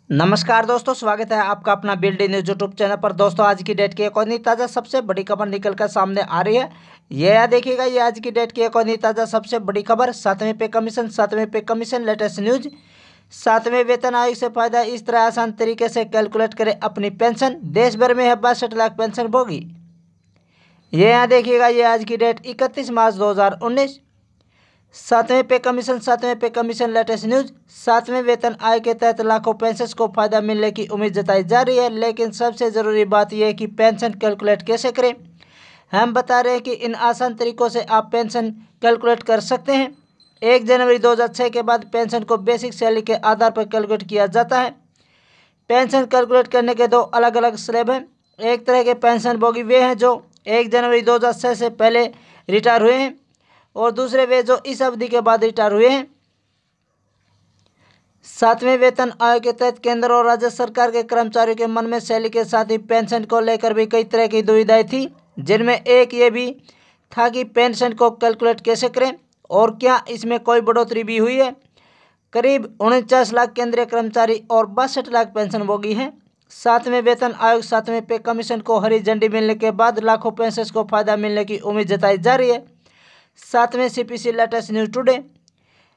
नमस्कार दोस्तों, स्वागत है आपका अपना बिल्ड न्यूज यूट्यूब चैनल पर। दोस्तों, आज की डेट की एक और नई ताज़ा सबसे बड़ी खबर निकल कर सामने आ रही है। ये याद देखिएगा, ये आज की डेट की एक और नई ताज़ा सबसे बड़ी खबर। 7वें पे कमीशन लेटेस्ट न्यूज। 7वें वेतन आयोग से फायदा इस तरह आसान तरीके से कैलकुलेट करें अपनी पेंशन। देश भर में है 62 लाख पेंशन भोगी। ये यहाँ देखिएगा, ये आज की डेट 31 मार्च 2019। 7वें पे कमीशन लेटेस्ट न्यूज। 7वें वेतन आयोग के तहत लाखों पेंशनर्स को फायदा मिलने की उम्मीद जताई जा रही है, लेकिन सबसे ज़रूरी बात यह है कि पेंशन कैलकुलेट कैसे करें। हम बता रहे हैं कि इन आसान तरीकों से आप पेंशन कैलकुलेट कर सकते हैं। 1 जनवरी 2006 के बाद पेंशन को बेसिक सैलरी के आधार पर कैलकुलेट किया जाता है। पेंशन कैलकुलेट करने के दो अलग अलग स्लैब हैं। एक तरह के पेंशन भोगी वे हैं जो 1 जनवरी 2006 से पहले रिटायर हुए हैं, और दूसरे वे जो इस अवधि के बाद रिटायर हुए हैं। 7वें वेतन आयोग के तहत केंद्र और राज्य सरकार के कर्मचारियों के मन में सैलरी के साथ ही पेंशन को लेकर भी कई तरह की दुविधाएं थी, जिनमें एक ये भी था कि पेंशन को कैलकुलेट कैसे करें और क्या इसमें कोई बढ़ोतरी भी हुई है। करीब 49 लाख केंद्रीय कर्मचारी और 62 लाख पेंशन भोगी हैं। 7वें वेतन आयोग 7वें पे कमीशन को हरी झंडी मिलने के बाद लाखों पेंशनर्स को फायदा मिलने की उम्मीद जताई जा रही है। 7वें सीपीसी लेटेस्ट न्यूज टुडे।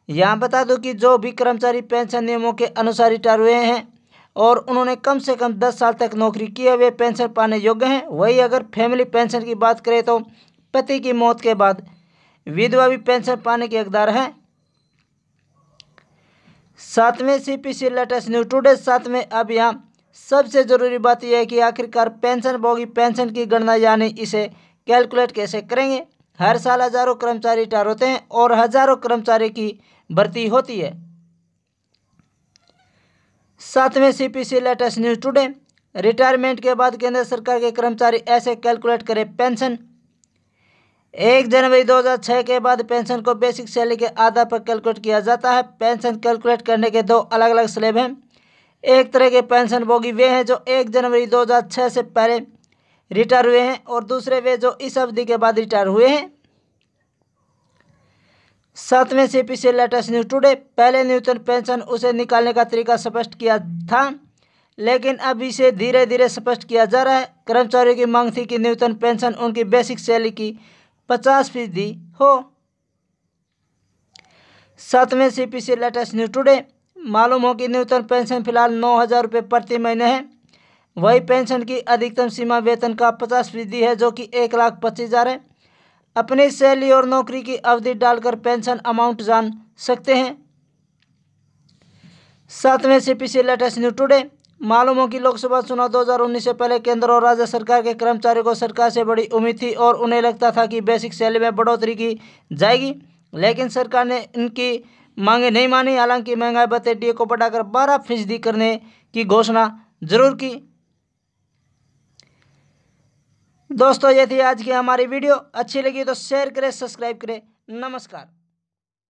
यहाँ बता दूं कि जो भी कर्मचारी पेंशन नियमों के अनुसार रिटायर हुए हैं और उन्होंने कम से कम 10 साल तक नौकरी की है, वे पेंशन पाने योग्य हैं। वही अगर फैमिली पेंशन की बात करें तो पति की मौत के बाद विधवा भी पेंशन पाने के हकदार हैं। 7वें सीपीसी लेटेस्ट न्यूज टुडे। 7वें अब यहाँ सबसे ज़रूरी बात यह है कि आखिरकार पेंशन भोगी पेंशन की गणना यानी इसे कैलकुलेट कैसे करेंगे। हर साल हजारों कर्मचारी रिटायर होते हैं और हजारों कर्मचारी की भर्ती होती है। 7वें CPC latest news today. Retirement के बाद केंद्र सरकार के कर्मचारी ऐसे कैलकुलेट करें पेंशन। 1 जनवरी 2006 के बाद पेंशन को बेसिक सैलरी के आधार पर कैलकुलेट किया जाता है। पेंशन कैलकुलेट करने के दो अलग अलग स्लैब हैं। एक तरह के पेंशन भोगी वे हैं जो 1 जनवरी 2006 से पहले रिटायर हुए हैं, और दूसरे वे जो इस अवधि के बाद रिटायर हुए हैं। 7वें सीपीसी लेटेस्ट न्यूज टुडे। पहले न्यूनतम पेंशन उसे निकालने का तरीका स्पष्ट किया था, लेकिन अब इसे धीरे धीरे स्पष्ट किया जा रहा है। कर्मचारियों की मांग थी कि न्यूनतम पेंशन उनकी बेसिक सैलरी की 50% हो। 7वें सीपीसी लेटेस्ट न्यूज टुडे। मालूम हो कि न्यूनतम पेंशन फिलहाल 9,000 रुपये प्रति महीने है। वही पेंशन की अधिकतम सीमा वेतन का 50% है, जो कि 1,25,000 है। अपनी सैलरी और नौकरी की अवधि डालकर पेंशन अमाउंट जान सकते हैं। 7वें सीपीसी लेटेस्ट न्यूज टुडे। मालूम हो कि लोकसभा चुनाव 2019 से पहले केंद्र और राज्य सरकार के कर्मचारियों को सरकार से बड़ी उम्मीद थी और उन्हें लगता था कि बेसिक सैलरी में बढ़ोतरी की जाएगी, लेकिन सरकार ने इनकी मांगे नहीं मानी। हालांकि महंगाई भत्ते डीए को बढ़ाकर 12% करने की घोषणा जरूर की। दोस्तों, ये थी आज की हमारी वीडियो। अच्छी लगी तो शेयर करें, सब्सक्राइब करें। नमस्कार।